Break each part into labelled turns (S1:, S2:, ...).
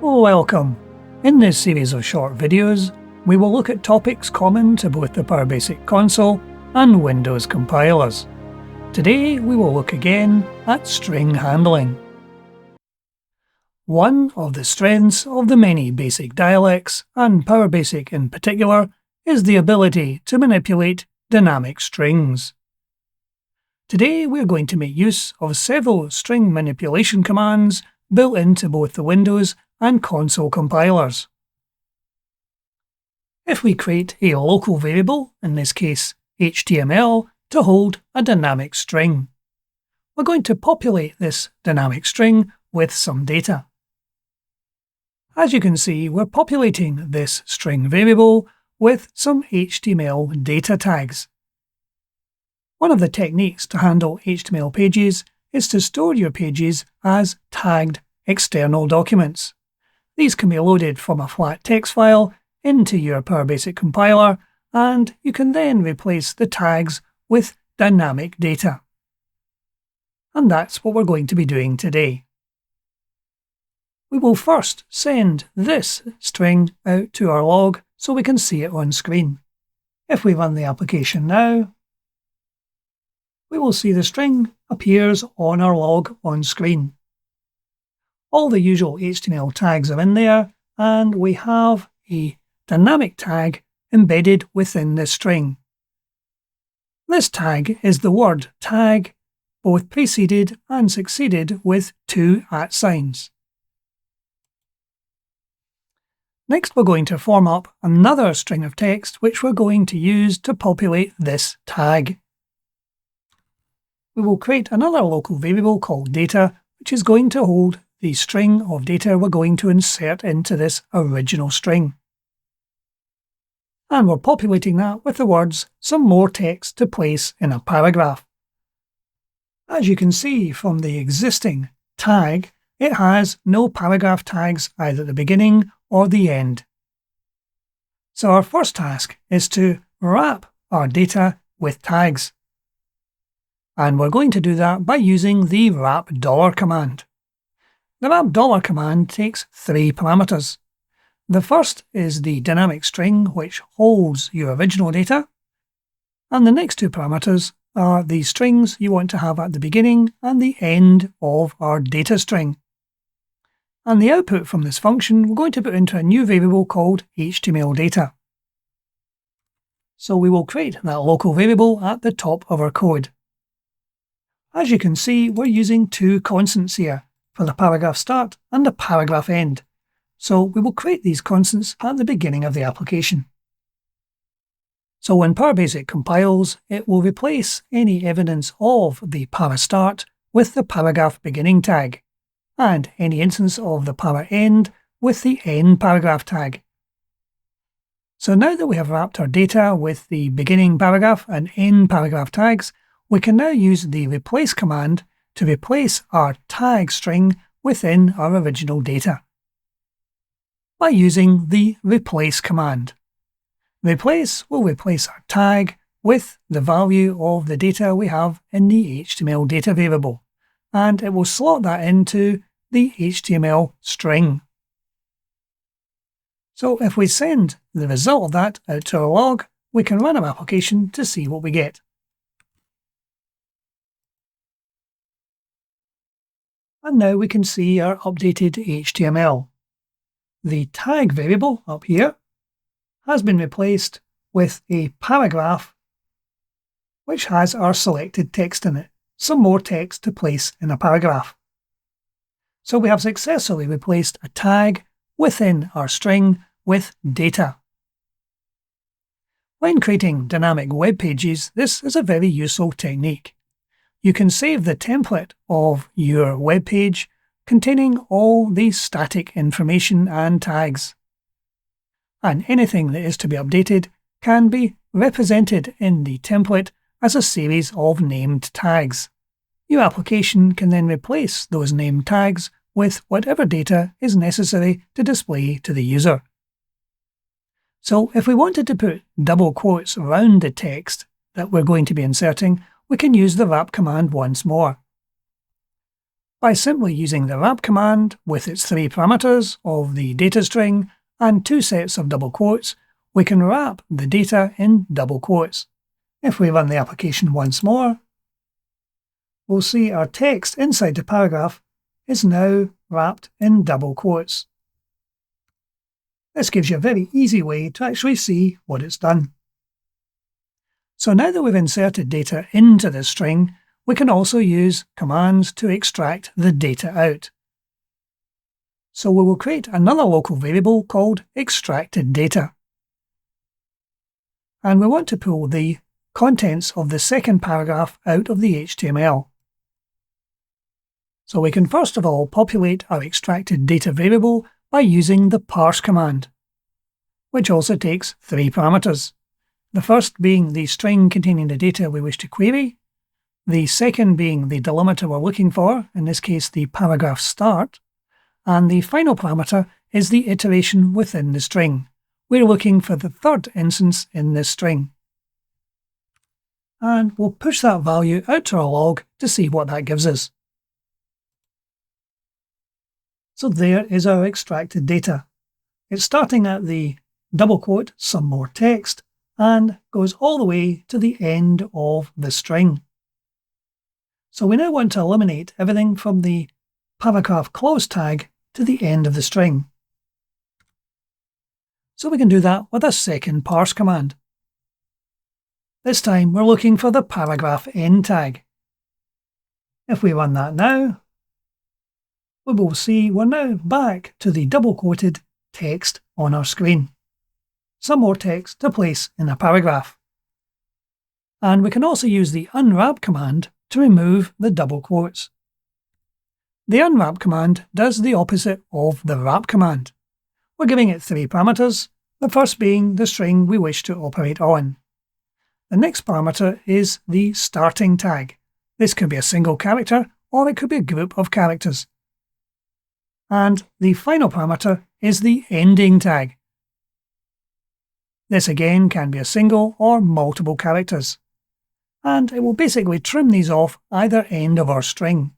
S1: Welcome! In this series of short videos, we will look at topics common to both the PowerBasic console and Windows compilers. Today we will look again at string handling. One of the strengths of the many basic dialects, and PowerBasic in particular, is the ability to manipulate dynamic strings. Today we are going to make use of several string manipulation commands built into both the Windows and console compilers. If we create a local variable, in this case HTML, to hold a dynamic string, we're going to populate this dynamic string with some data. As you can see, we're populating this string variable with some HTML data tags. One of the techniques to handle HTML pages is to store your pages as tagged external documents. These can be loaded from a flat text file into your PowerBasic compiler, and you can then replace the tags with dynamic data. And that's what we're going to be doing today. We will first send this string out to our log so we can see it on screen. If we run the application now, we will see the string appears on our log on screen. All the usual HTML tags are in there, and we have a dynamic tag embedded within this string. This tag is the word tag, both preceded and succeeded with two @ signs. Next, we're going to form up another string of text which we're going to use to populate this tag. We will create another local variable called data, which is going to hold the string of data we're going to insert into this original string. And we're populating that with the words some more text to place in a paragraph. As you can see from the existing tag, it has no paragraph tags either at the beginning or the end. So our first task is to wrap our data with tags. And we're going to do that by using the wrap $ command. The wrap $ command takes three parameters. The first is the dynamic string which holds your original data, and the next two parameters are the strings you want to have at the beginning and the end of our data string. And the output from this function we're going to put into a new variable called HTML data. So we will create that local variable at the top of our code. As you can see, we're using two constants here for the paragraph start and the paragraph end. So we will create these constants at the beginning of the application. So when PowerBasic compiles, it will replace any evidence of the para start with the paragraph beginning tag, and any instance of the para end with the end paragraph tag. So now that we have wrapped our data with the beginning paragraph and end paragraph tags, we can now use the replace command to replace our tag string within our original data by using the replace command. Replace will replace our tag with the value of the data we have in the HTML data variable, and it will slot that into the HTML string. So if we send the result of that out to our log, we can run our application to see what we get. And now we can see our updated HTML. The tag variable up here has been replaced with a paragraph which has our selected text in it, some more text to place in a paragraph. So we have successfully replaced a tag within our string with data. When creating dynamic web pages, this is a very useful technique. You can save the template of your web page containing all the static information and tags. And anything that is to be updated can be represented in the template as a series of named tags. Your application can then replace those named tags with whatever data is necessary to display to the user. So if we wanted to put double quotes around the text that we're going to be inserting, we can use the wrap command once more. By simply using the wrap command with its 3 parameters of the data string and 2 sets of double quotes, we can wrap the data in double quotes. If we run the application once more, we'll see our text inside the paragraph is now wrapped in double quotes. This gives you a very easy way to actually see what it's done. So now that we've inserted data into the string, we can also use commands to extract the data out. So we will create another local variable called extracted data. And we want to pull the contents of the second paragraph out of the HTML. So we can first of all populate our extracted data variable by using the parse command, which also takes 3 parameters. The first being the string containing the data we wish to query, the second being the delimiter we're looking for, in this case the paragraph start, and the final parameter is the iteration within the string. We're looking for the third instance in this string. And we'll push that value out to our log to see what that gives us. So there is our extracted data. It's starting at the double quote, some more text, and goes all the way to the end of the string. So we now want to eliminate everything from the paragraph close tag to the end of the string. So we can do that with a second parse command. This time we're looking for the paragraph end tag. If we run that now, we will see we're now back to the double quoted text on our screen. Some more text to place in a paragraph. And we can also use the unwrap command to remove the double quotes. The unwrap command does the opposite of the wrap command. We're giving it 3 parameters, the first being the string we wish to operate on. The next parameter is the starting tag. This could be a single character or it could be a group of characters. And the final parameter is the ending tag. This again can be a single or multiple characters. And it will basically trim these off either end of our string.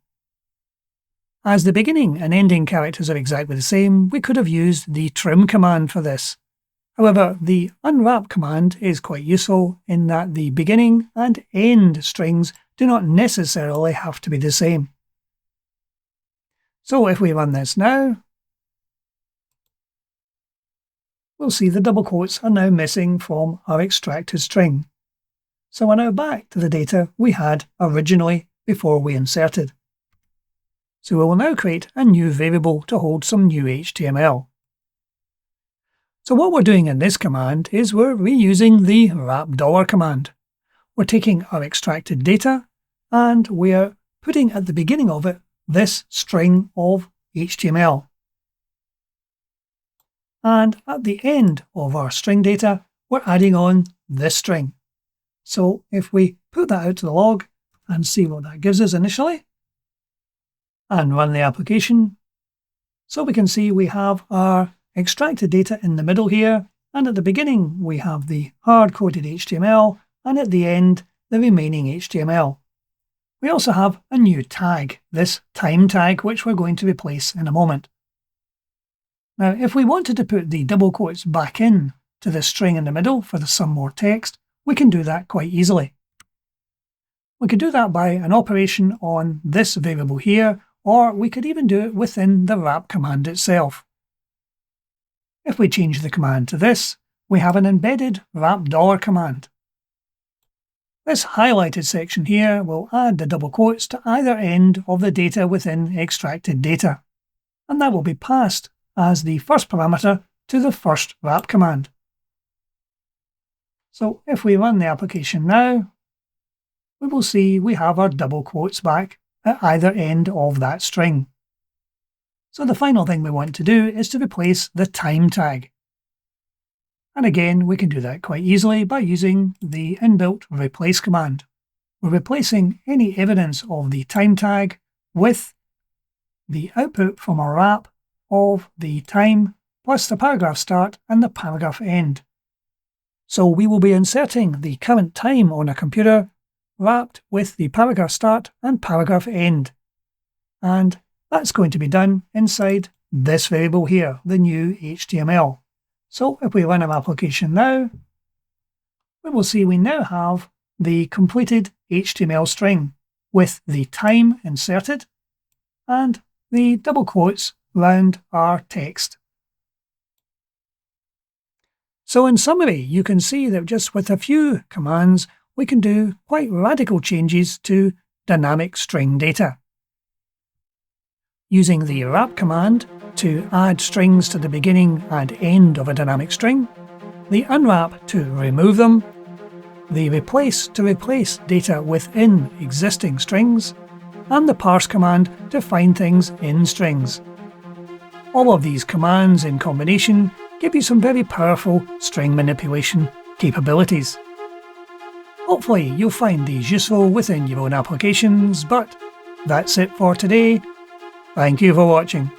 S1: As the beginning and ending characters are exactly the same, we could have used the trim command for this. However, the unwrap command is quite useful in that the beginning and end strings do not necessarily have to be the same. So if we run this now, we'll see the double quotes are now missing from our extracted string. So we're now back to the data we had originally before we inserted. So we will now create a new variable to hold some new HTML. So what we're doing in this command is we're reusing the wrap command. We're taking our extracted data and we're putting at the beginning of it this string of HTML. And at the end of our string data, we're adding on this string. So if we put that out to the log and see what that gives us initially, and run the application, so we can see we have our extracted data in the middle here, and at the beginning we have the hard-coded HTML, and at the end the remaining HTML. We also have a new tag, this time tag, which we're going to replace in a moment. Now, if we wanted to put the double quotes back in to the string in the middle for the some more text, we can do that quite easily. We could do that by an operation on this variable here, or we could even do it within the wrap command itself. If we change the command to this, we have an embedded wrap $command. This highlighted section here will add the double quotes to either end of the data within extracted data, and that will be passed as the first parameter to the first wrap command. So if we run the application now, we will see we have our double quotes back at either end of that string. So the final thing we want to do is to replace the time tag. And again, we can do that quite easily by using the inbuilt replace command. We're replacing any evidence of the time tag with the output from our wrap of the time plus the paragraph start and the paragraph end. So we will be inserting the current time on a computer wrapped with the paragraph start and paragraph end. and that's going to be done inside this variable here, the new HTML. So if we run our application now, we will see we now have the completed HTML string with the time inserted and the double quotes round our text. So in summary, you can see that just with a few commands, we can do quite radical changes to dynamic string data. Using the wrap command to add strings to the beginning and end of a dynamic string, the unwrap to remove them, the replace to replace data within existing strings, and the parse command to find things in strings. All of these commands in combination give you some very powerful string manipulation capabilities. Hopefully you'll find these useful within your own applications, but that's it for today. Thank you for watching.